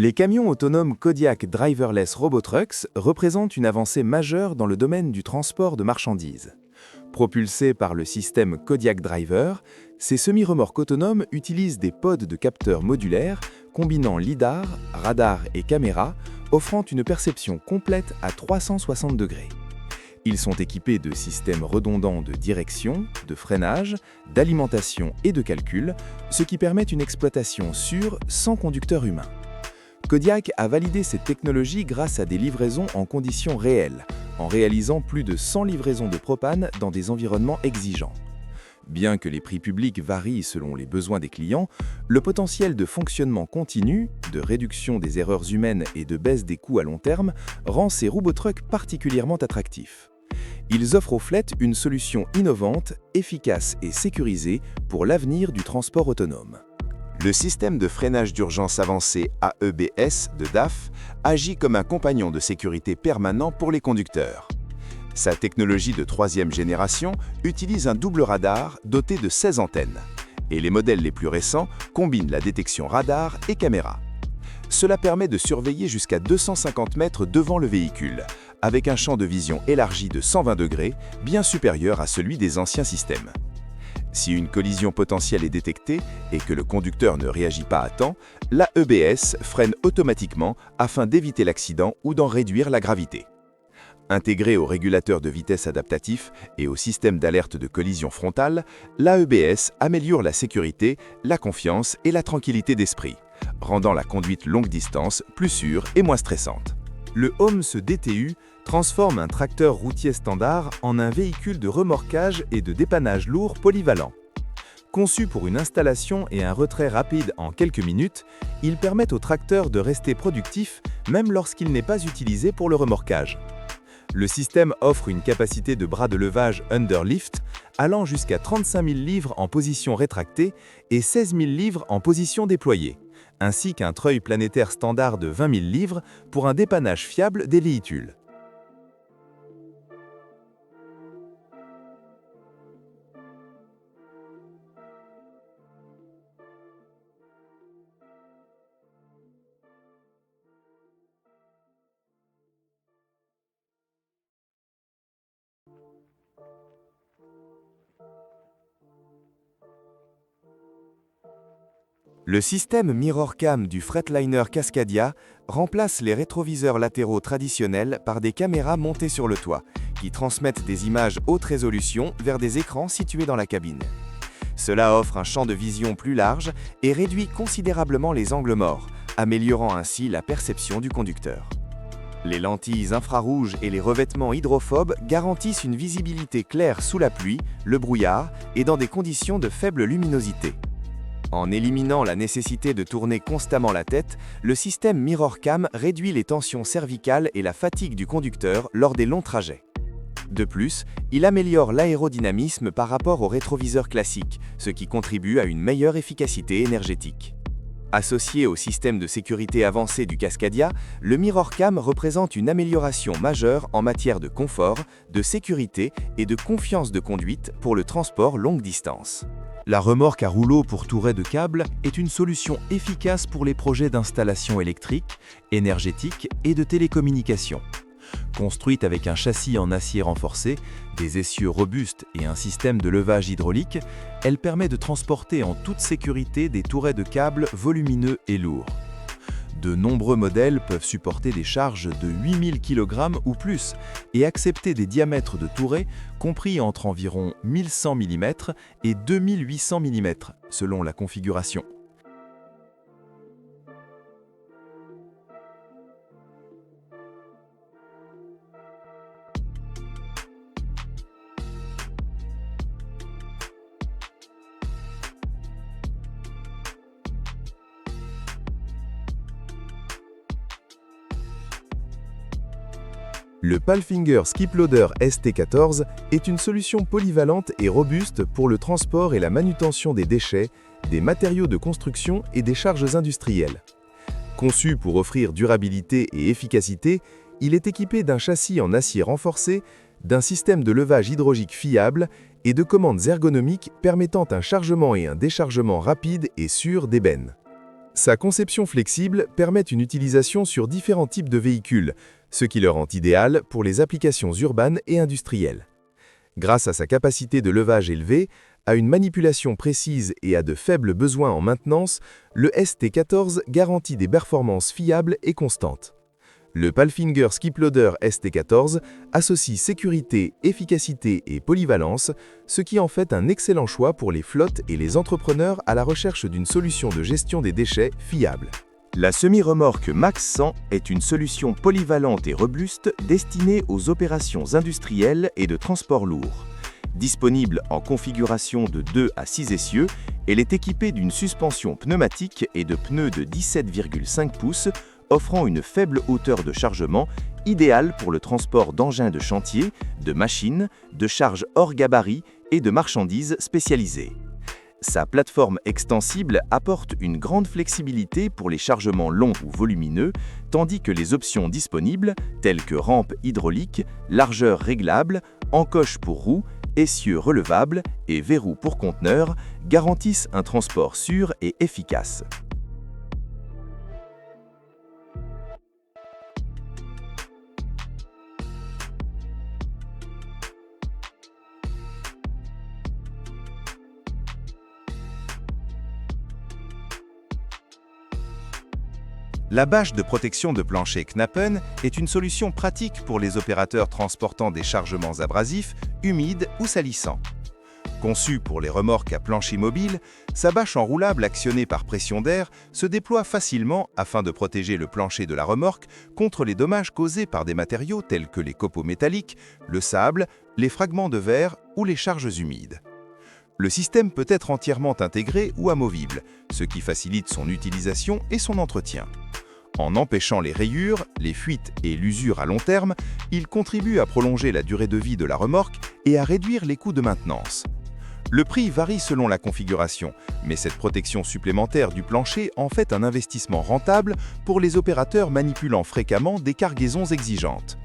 Les camions autonomes Kodiak Driverless Robotrucks représentent une avancée majeure dans le domaine du transport de marchandises. Propulsés par le système Kodiak Driver, ces semi-remorques autonomes utilisent des pods de capteurs modulaires combinant lidar, radar et caméra, offrant une perception complète à 360 degrés. Ils sont équipés de systèmes redondants de direction, de freinage, d'alimentation et de calcul, ce qui permet une exploitation sûre sans conducteur humain. Kodiak a validé cette technologie grâce à des livraisons en conditions réelles, en réalisant plus de 100 livraisons de propane dans des environnements exigeants. Bien que les prix publics varient selon les besoins des clients, le potentiel de fonctionnement continu, de réduction des erreurs humaines et de baisse des coûts à long terme rend ces robotrucks particulièrement attractifs. Ils offrent aux flottes une solution innovante, efficace et sécurisée pour l'avenir du transport autonome. Le système de freinage d'urgence avancé AEBS de DAF agit comme un compagnon de sécurité permanent pour les conducteurs. Sa technologie de troisième génération utilise un double radar doté de 16 antennes, et les modèles les plus récents combinent la détection radar et caméra. Cela permet de surveiller jusqu'à 250 mètres devant le véhicule, avec un champ de vision élargi de 120 degrés, bien supérieur à celui des anciens systèmes. Si une collision potentielle est détectée et que le conducteur ne réagit pas à temps, l'AEBS freine automatiquement afin d'éviter l'accident ou d'en réduire la gravité. Intégré au régulateur de vitesse adaptatif et au système d'alerte de collision frontale, l'AEBS améliore la sécurité, la confiance et la tranquillité d'esprit, rendant la conduite longue distance plus sûre et moins stressante. Le HOMS DTU transforme un tracteur routier standard en un véhicule de remorquage et de dépannage lourd polyvalent. Conçu pour une installation et un retrait rapide en quelques minutes, il permet au tracteur de rester productif même lorsqu'il n'est pas utilisé pour le remorquage. Le système offre une capacité de bras de levage underlift allant jusqu'à 35 000 livres en position rétractée et 16 000 livres en position déployée, ainsi qu'un treuil planétaire standard de 20 000 livres pour un dépannage fiable des véhicules. Le système MirrorCam du Freightliner Cascadia remplace les rétroviseurs latéraux traditionnels par des caméras montées sur le toit, qui transmettent des images haute résolution vers des écrans situés dans la cabine. Cela offre un champ de vision plus large et réduit considérablement les angles morts, améliorant ainsi la perception du conducteur. Les lentilles infrarouges et les revêtements hydrophobes garantissent une visibilité claire sous la pluie, le brouillard et dans des conditions de faible luminosité. En éliminant la nécessité de tourner constamment la tête, le système MirrorCam réduit les tensions cervicales et la fatigue du conducteur lors des longs trajets. De plus, il améliore l'aérodynamisme par rapport au rétroviseur classique, ce qui contribue à une meilleure efficacité énergétique. Associé au système de sécurité avancé du Cascadia, le MirrorCam représente une amélioration majeure en matière de confort, de sécurité et de confiance de conduite pour le transport longue distance. La remorque à rouleau pour touret de câble est une solution efficace pour les projets d'installation électrique, énergétique et de télécommunication. Construite avec un châssis en acier renforcé, des essieux robustes et un système de levage hydraulique, elle permet de transporter en toute sécurité des tourets de câbles volumineux et lourds. De nombreux modèles peuvent supporter des charges de 8000 kg ou plus et accepter des diamètres de tourets compris entre environ 1100 mm et 2800 mm selon la configuration. Le Palfinger Skiploader ST14 est une solution polyvalente et robuste pour le transport et la manutention des déchets, des matériaux de construction et des charges industrielles. Conçu pour offrir durabilité et efficacité, il est équipé d'un châssis en acier renforcé, d'un système de levage hydraulique fiable et de commandes ergonomiques permettant un chargement et un déchargement rapide et sûr d'ébène. Sa conception flexible permet une utilisation sur différents types de véhicules, ce qui le rend idéal pour les applications urbaines et industrielles. Grâce à sa capacité de levage élevée, à une manipulation précise et à de faibles besoins en maintenance, le ST14 garantit des performances fiables et constantes. Le Palfinger Skiploader ST14 associe sécurité, efficacité et polyvalence, ce qui en fait un excellent choix pour les flottes et les entrepreneurs à la recherche d'une solution de gestion des déchets fiable. La semi-remorque Max 100 est une solution polyvalente et robuste destinée aux opérations industrielles et de transport lourd. Disponible en configuration de 2 à 6 essieux, elle est équipée d'une suspension pneumatique et de pneus de 17,5 pouces, offrant une faible hauteur de chargement, idéale pour le transport d'engins de chantier, de machines, de charges hors gabarit et de marchandises spécialisées. Sa plateforme extensible apporte une grande flexibilité pour les chargements longs ou volumineux, tandis que les options disponibles, telles que rampe hydraulique, largeur réglable, encoche pour roues, essieux relevables et verrous pour conteneurs, garantissent un transport sûr et efficace. La bâche de protection de plancher Knappen est une solution pratique pour les opérateurs transportant des chargements abrasifs, humides ou salissants. Conçue pour les remorques à plancher mobile, sa bâche enroulable actionnée par pression d'air se déploie facilement afin de protéger le plancher de la remorque contre les dommages causés par des matériaux tels que les copeaux métalliques, le sable, les fragments de verre ou les charges humides. Le système peut être entièrement intégré ou amovible, ce qui facilite son utilisation et son entretien. En empêchant les rayures, les fuites et l'usure à long terme, il contribue à prolonger la durée de vie de la remorque et à réduire les coûts de maintenance. Le prix varie selon la configuration, mais cette protection supplémentaire du plancher en fait un investissement rentable pour les opérateurs manipulant fréquemment des cargaisons exigeantes.